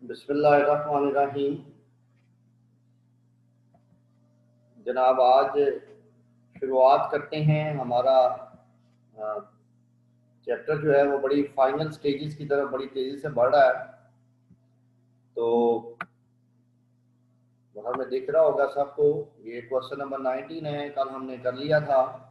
बिस्मिल्लाहिर्रहमानिर्रहीम। जनाब, आज शुरुआत करते हैं। हमारा चैप्टर जो है वो बड़ी फाइनल स्टेजेस की तरफ बड़ी तेजी से बढ़ रहा है। तो वहाँ में दिख रहा होगा सबको, ये क्वेश्चन नंबर 19 है, कल हमने कर लिया था।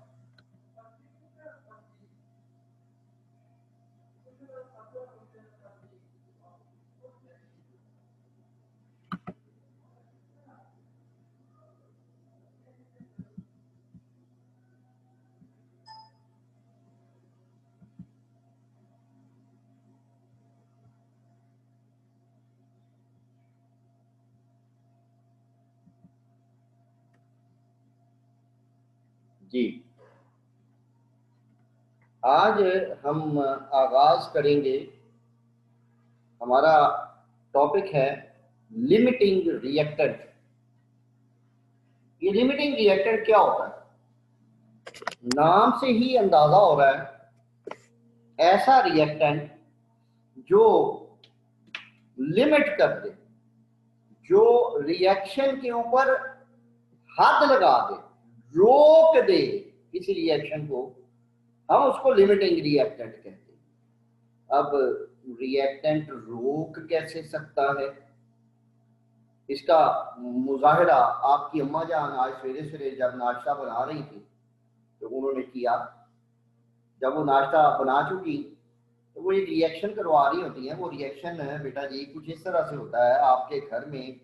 जी, आज हम आगाज करेंगे। हमारा टॉपिक है लिमिटिंग रिएक्टेंट। ये लिमिटिंग रिएक्टेंट क्या होता है? नाम से ही अंदाजा हो रहा है, ऐसा रिएक्टेंट जो लिमिट कर दे, जो रिएक्शन के ऊपर हद लगा दे, रोक दे किसी रिएक्शन को, हम उसको लिमिटिंग रिएक्टेंट कहते हैं। अब रिएक्टेंट रोक कैसे सकता है, इसका मुजाहिरा आपकी अम्मा जान आज सवेरे सवेरे जब नाश्ता बना रही थी तो उन्होंने किया। जब वो नाश्ता बना चुकी तो वो एक रिएक्शन करवा रही होती है। वो रिएक्शन है बेटा जी कुछ इस तरह से होता है, आपके घर में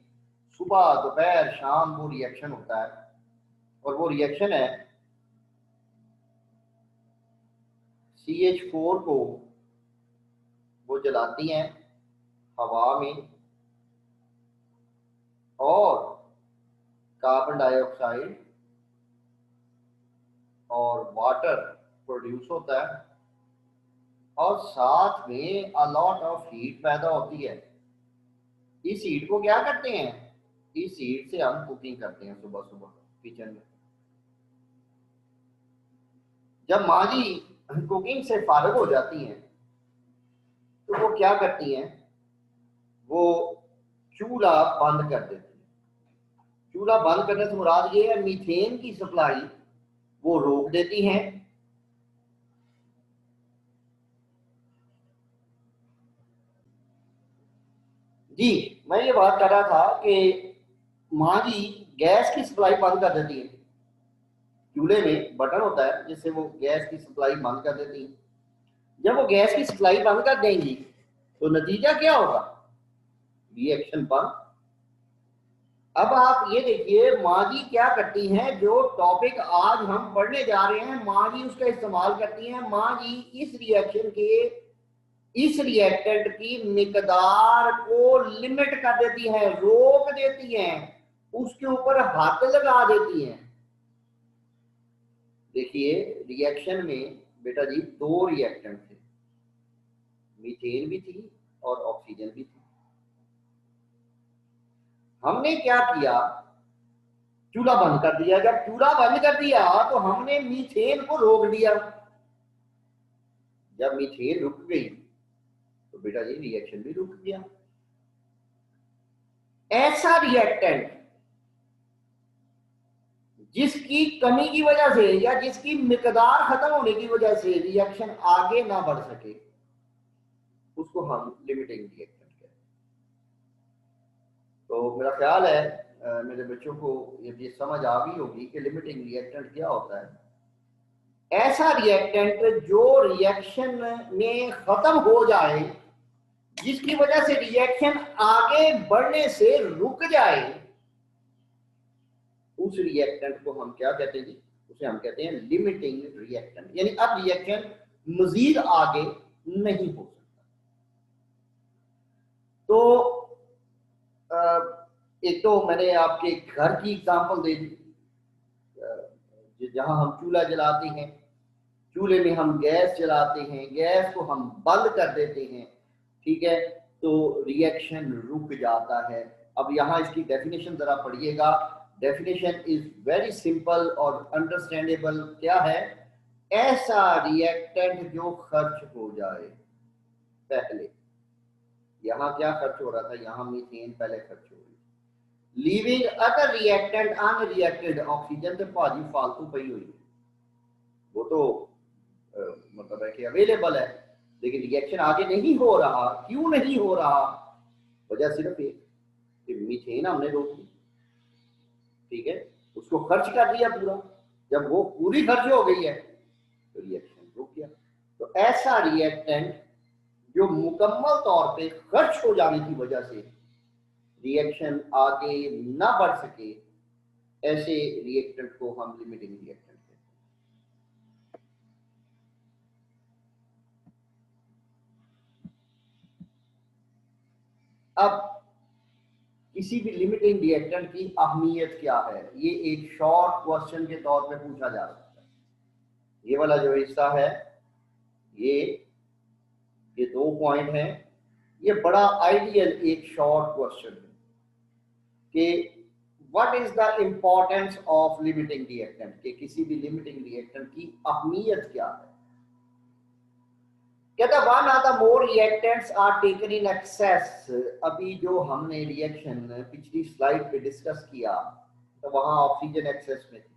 सुबह दोपहर शाम वो रिएक्शन होता है, और वो रिएक्शन है CH4 को वो जलाती हैं हवा में, और कार्बन डाइऑक्साइड और वाटर प्रोड्यूस होता है, और साथ में अ लॉट ऑफ हीट पैदा होती है। इस हीट को क्या करते हैं, इस हीट से हम कुकिंग करते हैं सुबह सुबह किचन में। जब माँ जी कुकिंग से फारिग हो जाती हैं तो वो क्या करती हैं, वो चूल्हा बंद कर देती हैं। चूल्हा बंद करने से मुराद ये है मीथेन की सप्लाई वो रोक देती हैं। जी, मैं ये बात कर रहा था कि माँ जी गैस की सप्लाई बंद कर देती है। चूल्हे में बटन होता है जिससे वो गैस की सप्लाई बंद कर देती है। जब वो गैस की सप्लाई बंद कर देंगी तो नतीजा क्या होगा, रिएक्शन बंद। अब आप ये देखिए माँ जी क्या करती हैं, जो टॉपिक आज हम पढ़ने जा रहे हैं माँ जी उसका इस्तेमाल करती हैं। माँ जी इस रिएक्शन के, इस रिएक्टेंट की मिकदार को लिमिट कर देती हैं, रोक देती हैं, उसके ऊपर हाथ लगा देती हैं। देखिए रिएक्शन में बेटा जी दो रिएक्टेंट थे, मीथेन भी थी और ऑक्सीजन भी थी। हमने क्या किया, चूल्हा बंद कर दिया। जब चूल्हा बंद कर दिया तो हमने मीथेन को रोक दिया। जब मीथेन रुक गई तो बेटा जी रिएक्शन भी रुक गया। ऐसा रिएक्टेंट जिसकी कमी की वजह से या जिसकी मिकदार खत्म होने की वजह से रिएक्शन आगे ना बढ़ सके, उसको हम लिमिटिंग रिएक्टेंट कहते हैं। तो मेरा ख्याल है मेरे बच्चों को ये समझ आ गई होगी कि लिमिटिंग रिएक्टेंट क्या होता है। ऐसा रिएक्टेंट जो रिएक्शन में खत्म हो जाए, जिसकी वजह से रिएक्शन आगे बढ़ने से रुक जाए, उस रिएक्टेंट को हम क्या कहते हैं जी, उसे हम कहते हैं लिमिटिंग रिएक्टेंट। यानी अब रिएक्शन मजीद आगे नहीं हो सकता। तो एक तो मैंने आपके घर की एग्जांपल दे दी, जहां हम चूल्हा जलाते हैं, चूल्हे में हम गैस जलाते हैं, गैस को हम बंद कर देते हैं, ठीक है, तो रिएक्शन रुक जाता है। अब यहाँ इसकी डेफिनेशन जरा पढ़िएगा। डेफिनेशन इज वेरी सिंपल और अंडरस्टैंडेबल। क्या है, ऐसा रिएक्टेंट जो खर्च हो जाए पहले, यहाँ क्या खर्च हो रहा था, यहाँ मीथेन पहले खर्च हो रही थी। Leaving other reactant unreacted, oxygen तो भाजी फालतू पई हुई है, वो तो मतलब है कि अवेलेबल है, लेकिन रिएक्शन आगे नहीं हो रहा। क्यों नहीं हो रहा? वजह सिर्फ एक कि मीथेन हमने रोक दी, ठीक है, उसको खर्च कर दिया पूरा। जब वो पूरी खर्च हो गई है तो रिएक्शन रुक गया। तो ऐसा रिएक्टेंट जो मुकम्मल तौर पे खर्च हो जाने की वजह से रिएक्शन आगे ना बढ़ सके, ऐसे रिएक्टेंट को हम लिमिटिंग रिएक्टेंट कहते हैं। अब किसी भी लिमिटिंग रिएक्टेंट की अहमियत क्या है, ये एक शॉर्ट क्वेश्चन के तौर पे पूछा जा सकता है। ये वाला जो हिस्सा है, ये 2 पॉइंट हैं, ये बड़ा आइडियल एक शॉर्ट क्वेश्चन है कि what is the importance of limiting reactant, कि किसी भी लिमिटिंग रिएक्टेंट की अहमियत क्या है। कहता one are the more reactants are taken in excess. अभी जो हमने रिएक्शन पिछली स्लाइड पे डिस्कस किया तो वहां ऑक्सीजन एक्सेस में थी,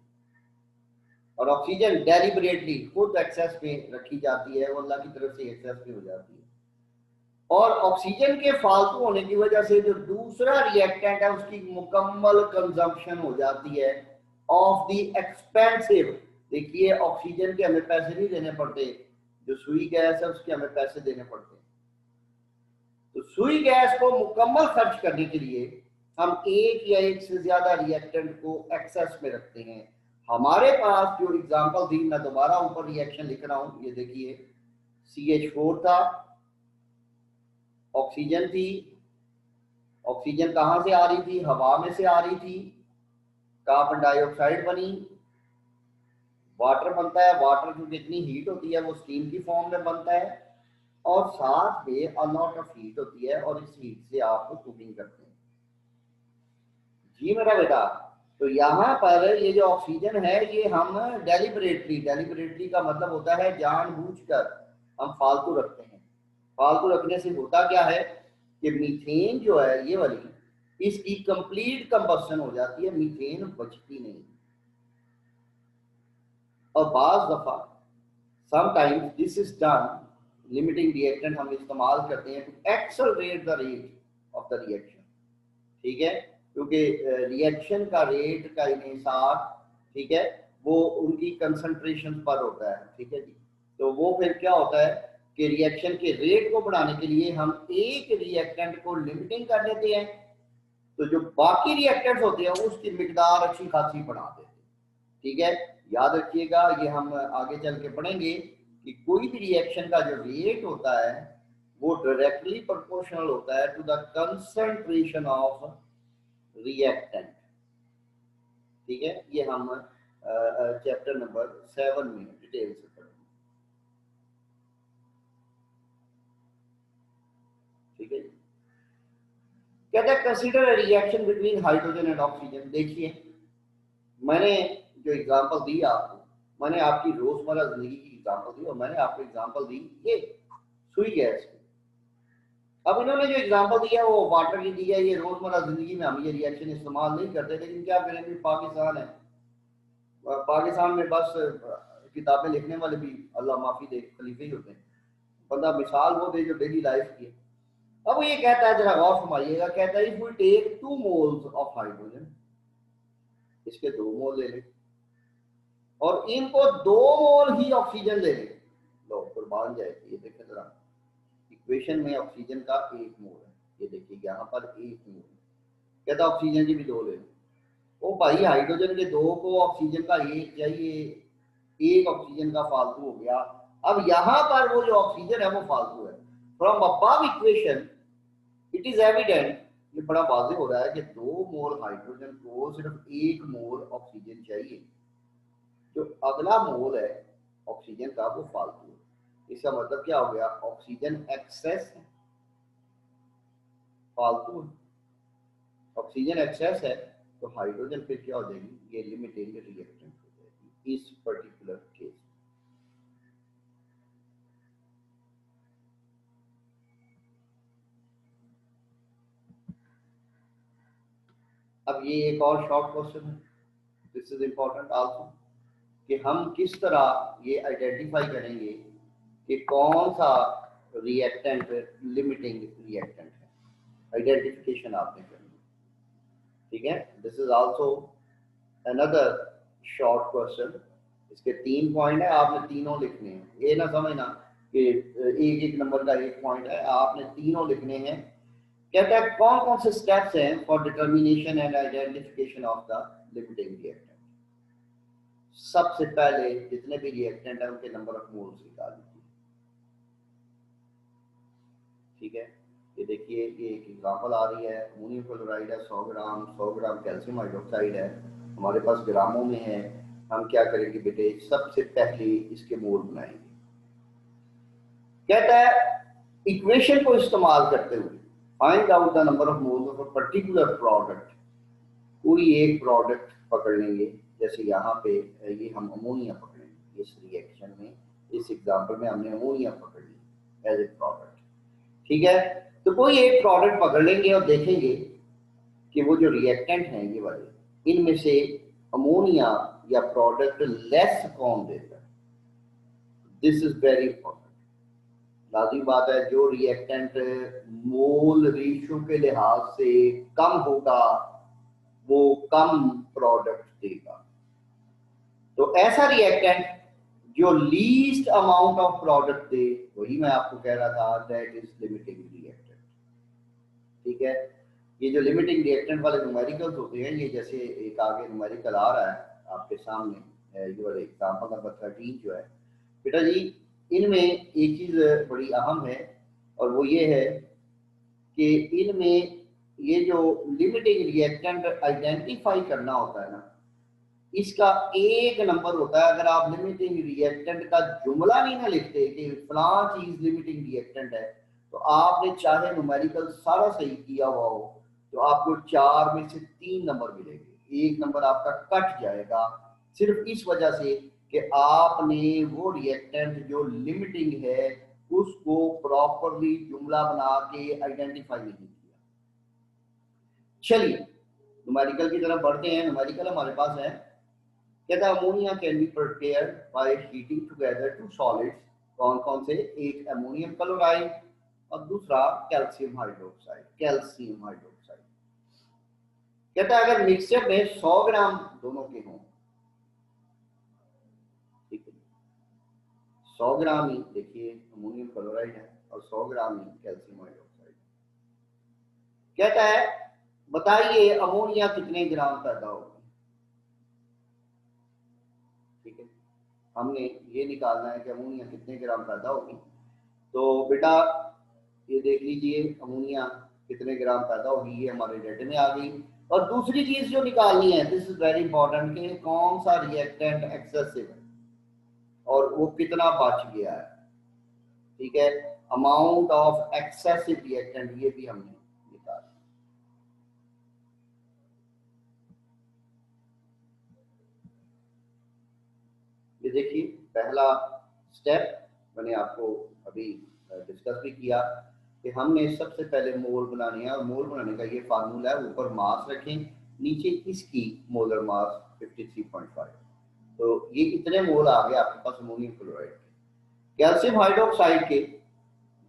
और ऑक्सीजन डेलिबरेटली खुद एक्सेस में रखी जाती है, वो अल्लाह की तरफ से एक्सेस में हो जाती है। और ऑक्सीजन के फालतू होने की वजह से जो दूसरा रिएक्टेंट है उसकी मुकम्मल कंजम्पशन हो जाती है ऑफ द एक्सपेंसिव। देखिए ऑक्सीजन के हमें पैसे नहीं देने पड़ते, जो सुई गैस है उसके हमें पैसे देने पड़ते हैं। तो सुई गैस को मुकम्मल खर्च करने के लिए हम एक या एक से ज्यादा रिएक्टेंट को एक्सेस में रखते हैं। हमारे पास जो एग्जांपल थी, मैं दोबारा ऊपर रिएक्शन लिख रहा हूं, ये देखिए CH4 था, ऑक्सीजन थी। ऑक्सीजन कहां से आ रही थी? हवा में से आ रही थी। कार्बन डाइऑक्साइड बनी, वाटर बनता है। वाटर जो जितनी हीट होती है वो स्टीम की फॉर्म में बनता है, और साथ में अ लॉट ऑफ हीट होती है, और इस हीट से आप कुकिंग करते हैं। जी मेरा बेटा, तो यहाँ पर ये जो ऑक्सीजन है ये हम डेलिबरेटली का मतलब होता है जानबूझकर हम फालतू रखते हैं। फालतू रखने से होता क्या है कि मीथेन जो है ये वाली, इसकी कंप्लीट कंबस्शन हो जाती है, मीथेन बचती नहीं। और बाज दफा sometimes this is done, limiting reactant हम इस्तेमाल करते हैं to accelerate the rate of the reaction, ठीक है, क्योंकि रिएक्शन का रेट का इन्हिसार, ठीक है, वो उनकी कंसंट्रेशन पर होता है, ठीक है जी। तो वो फिर क्या होता है कि रिएक्शन के रेट को बढ़ाने के लिए हम एक रिएक्टेंट को लिमिटिंग कर लेते हैं, तो जो बाकी रिएक्टेंट्स होते हैं उसकी मिकदार अच्छी खासी बढ़ा देते हैं, ठीक है। याद रखिएगा, ये हम आगे चल के पढ़ेंगे कि कोई भी रिएक्शन का जो रेट होता है वो डायरेक्टली प्रोपोर्शनल होता है to the concentration of reactant, ठीक है। ये हम चैप्टर नंबर 7 में डिटेल से पढ़ेंगे, ठीक है। कहते हैं consider reaction between hydrogen and oxygen. देखिए मैंने जो एग्जांपल दी आपको, मैंने आपकी रोजमर्रा जिंदगी की एग्जांपल दी, और मैंने आपको एग्जांपल दी ये सुई गैस की। अब इन्होंने जो एग्जांपल दिया वो वाटर की दी है, ये रोजमर्रा जिंदगी में हम ये रिएक्शन इस्तेमाल नहीं करते, लेकिन क्या करें भी पाकिस्तान है, पाकिस्तान में बस किताबें लिखने वाले भी अल्लाह माफी दे खलीफे ही होते हैं। बंदा मिसाल वो दे जो डेली लाइफ की है। अब ये कहता है, जरा गौर फरमाइएगा, कहता है if we take 2 moles of hydrogen, इसके 2 मोल ले लें, और इनको 2 मोल ही ऑक्सीजन ले लें, लो कुर्बान जाएगी। ये देखें जरा, इक्वेशन में ऑक्सीजन का 1 मोल है, ये देखिए यहाँ पर 1 मोल, कहता ऑक्सीजन की भी 2 ले लें। ओ भाई हाइड्रोजन के 2 को, ऑक्सीजन का 1 चाहिए, 1 ऑक्सीजन का फालतू हो गया। अब यहां पर वो जो ऑक्सीजन है वो फालतू है। From above equation it is evident, ये बड़ा वाज़ेह हो रहा है कि 2 मोल हाइड्रोजन को सिर्फ 1 मोल ऑक्सीजन चाहिए, जो अगला मोल है ऑक्सीजन का वो फालतू है। इसका मतलब क्या हो गया, ऑक्सीजन एक्सेस है, फालतू है। ऑक्सीजन एक्सेस है तो हाइड्रोजन फिर क्या हो जाएगी, ये लिमिटिंग रिएक्टेंट हो जाएगी इस पर्टिकुलर केस। अब ये एक और शॉर्ट क्वेश्चन है, दिस इज इंपॉर्टेंट आल्सो, कि हम किस तरह ये आइडेंटिफाई करेंगे कि कौन सा रिएक्टेंट लिमिटिंग रिएक्टेंट है। आइडेंटिफिकेशन आपने करनी, ठीक है। This is also another short question. इसके 3 पॉइंट है, आपने तीनों लिखने हैं। ये ना समझना कि एक एक नंबर का एक पॉइंट है, आपने तीनों लिखने हैं। कहता है कौन कौन से स्टेप्स हैं for determination and identification of the limiting reactant. सबसे पहले जितने भी रिएक्टेंट है उनके नंबर ऑफ मोल्स निकाल लीजिए, ठीक है। ये देखिए, ये एक एग्जांपल आ रही है, अमोनियम क्लोराइड है 100 ग्राम, 100 ग्राम कैल्शियम हाइड्रोक्साइड है, हमारे पास ग्रामों में है। हम क्या करेंगे बेटे, सबसे पहले इसके मोल बनाएंगे। कहता है इक्वेशन को इस्तेमाल करते हुए find out the number of moles of a particular product. कोई एक प्रोडक्ट पकड़ लेंगे, जैसे यहाँ पे ये हम अमोनिया पकड़ेंगे, इस रिएक्शन में, इस एग्जांपल में हमने अमोनिया पकड़ ली एज ए प्रोडक्ट, ठीक है। तो कोई एक प्रोडक्ट पकड़ लेंगे और देखेंगे कि वो जो रिएक्टेंट हैं ये वाले, इनमें से अमोनिया या प्रोडक्ट लेस कौन देता है। This is very important. लाजिम बात है, जो रिएक्टेंट मोल रेशियो के लिहाज से कम होगा वो कम प्रोडक्ट देगा। तो ऐसा रिएक्टेंट जो लीस्ट अमाउंट ऑफ प्रोडक्ट दे, वही मैं आपको कह रहा था, दैट इज लिमिटिंग रिएक्टेंट, ठीक है। ये जो लिमिटिंग रिएक्टेंट वाले न्यूमेरिकल्स होते हैं, ये जैसे एक आगे न्यूमेरिकल आ रहा है आपके सामने, ये वाले एग्जांपल नंबर 13 जो है बेटा जी, इनमें एक चीज बड़ी अहम है और वो ये है कि इनमें ये जो लिमिटिंग रिएक्टेंट आइडेंटिफाई करना होता है ना, इसका एक नंबर होता है। अगर आप लिमिटिंग रिएक्टेंट का जुमला नहीं ना लिखते कि फलां चीज लिमिटिंग रिएक्टेंट है, तो आपने चाहे न्यूमेरिकल सारा सही किया हुआ हो तो आपको 4 में से 3 नंबर मिलेंगे, एक नंबर आपका कट जाएगा, सिर्फ इस वजह से कि आपने वो रिएक्टेंट जो लिमिटिंग है उसको प्रॉपरली जुमला बना के आइडेंटिफाई नहीं किया। चलिए न्यूमेरिकल की तरफ बढ़ते हैं। न्यूमेरिकल हमारे पास है, कहता है ammonia can be prepared by heating together two solids. कौन कौन से, एक अमोनियम क्लोराइड और दूसरा कैल्शियम हाइड्रोक्साइड, कैल्शियम हाइड्रोक्साइड। कहता है अगर मिक्सचर में 100 ग्राम दोनों के हों, ठीक है, 100 ग्राम ही देखिए अमोनियम क्लोराइड है और 100 ग्राम ही कैल्शियम हाइड्रोक्साइड। कहता है बताइए अमोनिया कितने ग्राम पैदा होगी। ठीक है, हमने ये निकालना है कि अमोनिया कितने ग्राम पैदा होगी। तो बेटा ये देख लीजिए अमोनिया कितने ग्राम पैदा होगी, ये हमारे डेटे में आ गई। और दूसरी चीज जो निकालनी है, दिस इज वेरी इंपॉर्टेंट, कि कौन सा रिएक्टेंट एक्सेसिव है और वो कितना बच गया है। ठीक है, अमाउंट ऑफ एक्सेसिव रिएक्टेंट ये भी हमने निकाला। ये देखिए पहला स्टेप मैंने आपको अभी डिस्कस भी किया कि हमने सबसे पहले मोल बनाने हैं, और मोल बनाने का ये फार्मूला है, ऊपर मास रखें, नीचे इसकी मोलर मास 53.5। तो ये इतने मोल आ गए आपके पास अमोनियम क्लोराइड के। कैल्शियम हाइड्रोक्साइड के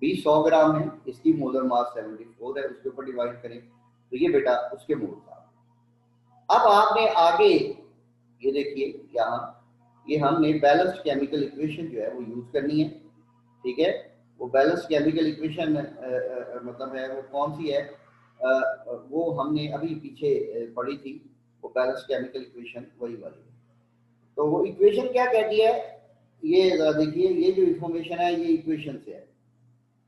भी 100 ग्राम है, इसकी मोलर मास 74 है, उसके ऊपर डिवाइड करें तो ये बेटा उसके मोल था। अब आपने आगे ये देखिए यहाँ ये हमने बैलेंस्ड केमिकल इक्वेशन जो है वो यूज करनी है। ठीक है, वो बैलेंस्ड केमिकल इक्वेशन मतलब है वो कौन सी है, वो हमने अभी पीछे पढ़ी थी, वो बैलेंस्ड केमिकल इक्वेशन वही वाली है। तो वो इक्वेशन क्या कहती है, ये देखिए, ये जो इंफॉर्मेशन है ये इक्वेशन से है।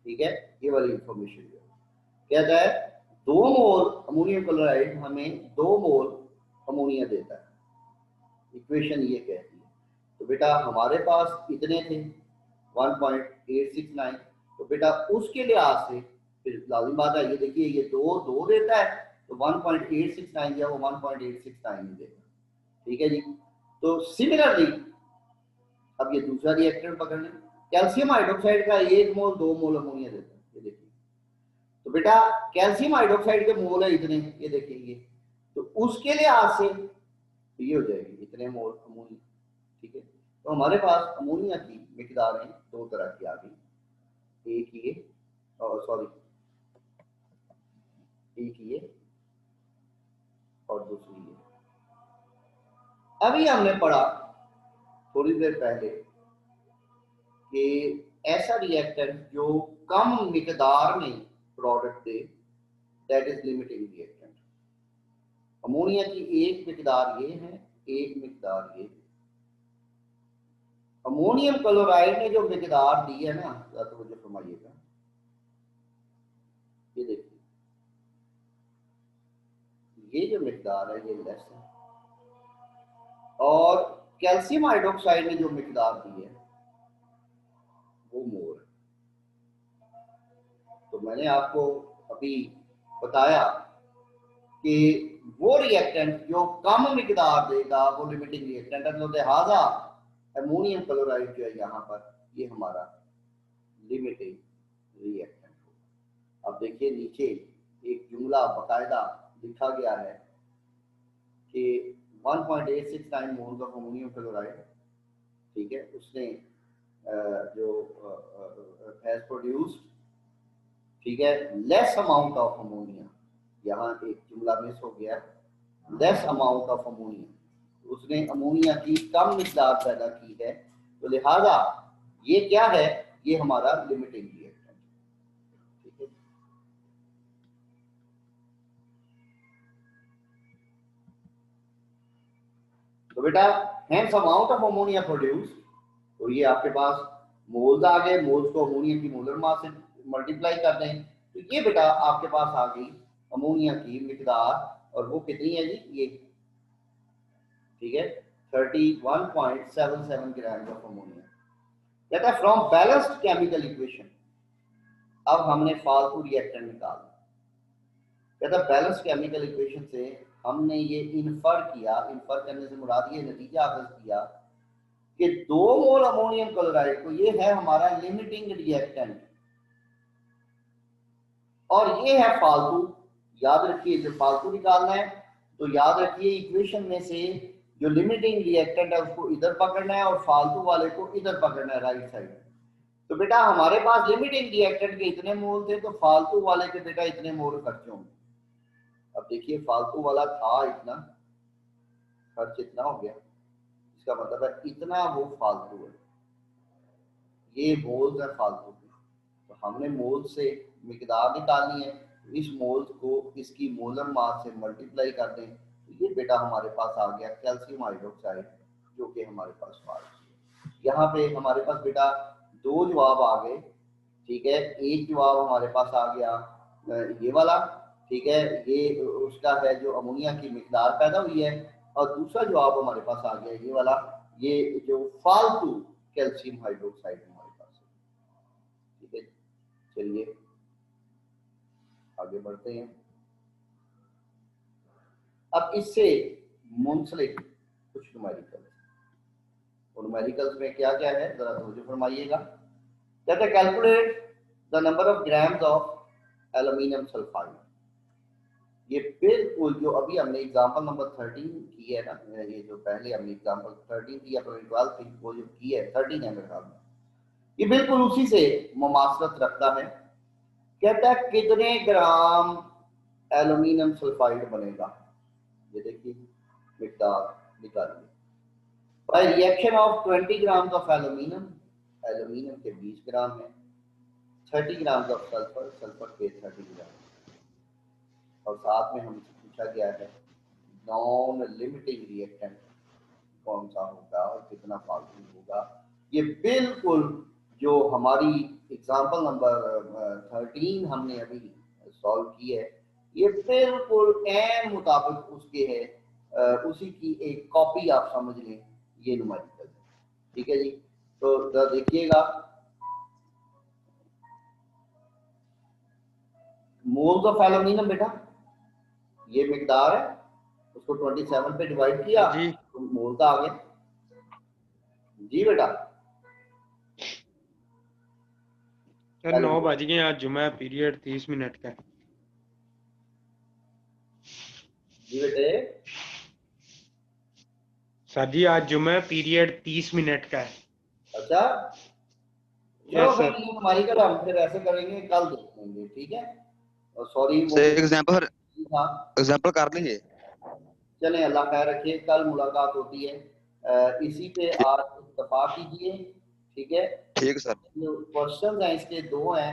ठीक है, ये वाली इंफॉर्मेशन जो कहता है 2 मोल अमोनियम क्लोराइड हमें 2 मोल अमोनिया देता है, इक्वेशन ये कहती है। तो बेटा हमारे पास इतने थे 1.869, तो बेटा उसके लिहाज से फिर लाजिम बात है, ये देखिए ये 2 देता है तो 1.869 दिया वो 1.869 ही देगा। ठीक है जी, तो सिमिलरली अब ये दूसरा रिएक्टेंट पकड़ लें, कैल्शियम हाइड्रोक्साइड का 1 मोल 2 मोल अमोनिया देता है, ये देखिए। तो बेटा कैल्शियम हाइड्रोक्साइड के मोल है इतने, ये देखिए ये तो उसके लिहाज से ये हो जाएगी इतने मोल अमोनिया। ठीक है, तो हमारे पास अमोनिया की मिकदारें दो तरह की आ गई, एक ये सॉरी एक ये और दूसरी ये। अभी हमने पढ़ा थोड़ी देर पहले कि ऐसा रिएक्टेंट जो कम मिकदार में product they, that is limiting reactant. Ammonia की एक मिकदार ये है, एक मिकदार ये। अमोनियम क्लोराइड ने जो मिकदार दी है ना, तो मुझे फरमाइएगा, ये देखिए ये जो मिकदार है ये लेस है, और कैल्शियम हाइड्रोक्साइड ने जो मिकदार दी है वो मोर है। तो मैंने आपको अभी बताया कि वो रिएक्टेंट जो कम मिकदार देगा वो लिमिटिंग रिएक्टेंट है, तो लिहाजा अमोनियम क्लोराइड जो है यहाँ पर ये हमारा लिमिटिंग रिएक्टेंट होगा। अब देखिए नीचे एक जुमला बाकायदा लिखा गया है कि 1.869 मोल्स ऑफ अमोनियम क्लोराइड, ठीक है, उसने जो हैज प्रोड्यूस्ड, ठीक है, लेस अमाउंट ऑफ अमोनिया। यहाँ एक जुमला मिस हो गया, लेस अमाउंट ऑफ अमोनिया, उसने अमोनिया की कम मिकदार पैदा की है, तो लिहाजा ये क्या है, ये हमारा लिमिटिंग रिएक्टेंट। ठीक है, तो बेटा hence amount of ammonia produce, तो ये आपके पास मोल्स आ गए, मोल्स को अमोनिया की मोलर मास से मल्टीप्लाई कर दें, तो ये बेटा आपके पास आ गई अमोनिया की मिकदार, और वो कितनी है जी, ये ठीक है 31.77 ग्राम ऑफ अमोनिया। कहता है फ्रॉम बैलेंस्ड केमिकल इक्वेशन, अब हमने फालतू रिएक्टेंट निकाला। कहता है बैलेंस्ड केमिकल इक्वेशन से हमने ये इन्फर किया, इन्फर करने से मुराद ये नतीजा हासिल किया कि 2 मोल अमोनियम क्लोराइड को ये है हमारा लिमिटिंग रिएक्टेंट, और ये है फालतू। याद रखिए जब फालतू निकालना है तो याद रखिए इक्वेशन में से जो लिमिटिंग रिएक्टेंट है उसको इधर पकड़ना है और फालतू वाले को इधर पकड़ना है, राइट साइड। तो बेटा हमारे पास लिमिटिंग रिएक्टेंट के इतने मोल थे, तो फालतू वाले के बेटा इतने मोल खर्च होंगे। अब देखिए फालतू वाला था इतना, खर्च इतना हो गया, इसका मतलब है इतना वो फालतू है, ये मोल्स है फालतू की। तो हमने मोल से मिकदार निकालनी है, तो इस मोल्स को इसकी मोलर मास से मल्टीप्लाई कर दें, तो ये बेटा हमारे पास आ गया कैल्शियम हाइड्रोक्साइड, जो कि हमारे पास फाल्ट। यहाँ पे हमारे पास बेटा 2 जवाब आ गए, ठीक है। एक जवाब हमारे पास आ गया ये वाला, ठीक है, ये उसका है जो अमोनिया की मिकदार पैदा हुई है, और दूसरा जवाब हमारे पास आ गया ये वाला, ये जो फालतू कैल्शियम हाइड्रोक्साइड हमारे पास है। ठीक है, चलिए आगे बढ़ते हैं। अब इससे मुंसलिक कुछ न्यूमेरिकल्स, और न्यूमेरिकल्स में क्या क्या है जरा मुझे फरमाइएगा। कहते हैं calculate the number of grams of aluminium sulphide. ये बिल्कुल जो अभी हमने एग्जांपल नंबर 13 की है ना, ये जो पहले हमने एग्जांपल 13 की या 12 थी, वो जो की है 13 है मेरे ख्याल में, ये बिल्कुल उसी से मुमासलत रखता है। कहता है कितने ग्राम एल्यूमिनियम सल्फाइड बनेगा, ये देखिए मिकदार निकालिए। By reaction of 20 gram of aluminium, aluminium के 20 ग्राम है, 30 ग्राम ऑफ सल्फर, सल्फर के 30 ग्राम, और साथ में हमसे पूछा गया है नॉन लिमिटिंग रिएक्टेंट कौन सा होगा और कितना फालतू होगा। ये बिल्कुल जो हमारी एग्जांपल नंबर 13 हमने अभी सॉल्व की है, ये बिल्कुल एन मुताबिक उसके है, उसी की एक कॉपी आप समझ लें, ये न्यूमेरिकल। ठीक है जी, तो देखिएगा मोल्स ऑफ एल्यूमिनियम, बेटा ये मिकदार है, उसको 27 पे डिवाइड किया जी तो मोल आ गए। जी बेटा सर 9 बज गए, आज जुमा पीरियड 30 मिनट का। जी बेटा से सर जी आज जुम्मे पीरियड 30 मिनट का है। अच्छा चलो यस फिर सर। ये न्यूमेरिकल हम फिर ऐसे करेंगे, कल देख लेंगे, ठीक है। और सॉरी वो से एग्जांपल था। एग्जांपल कर लीजिए। चलें, अल्लाह खैर रखिए, कल मुलाकात होती है। इसी पे आज इत्तफाक कीजिए, ठीक है। ठीक सर। जो क्वेश्चन हैं इसके दो हैं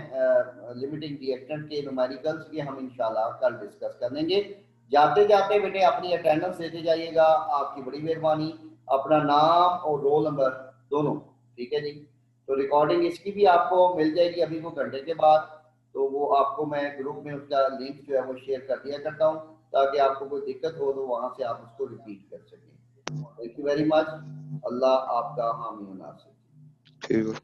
लिमिटिंग रिएक्टेंट के न्यूमेरिकल्स के, हम इंशाल्लाह कल डिस्कस कर लेंगे। जाते जाते बेटे अपनी अटेंडेंस देते जाइएगा, आपकी बड़ी मेहरबानी। अपना नाम और रोल नंबर दोनों, ठीक है जी। तो रिकॉर्डिंग इसकी भी आपको मिल जाएगी अभी 2 घंटे के बाद। तो वो आपको मैं ग्रुप में उसका लिंक जो है वो शेयर कर दिया करता हूँ, ताकि आपको कोई दिक्कत हो तो वहां से आप उसको रिपीट कर सकें। Thank you very much. Allah आपका हामी नासिर। ठीक है।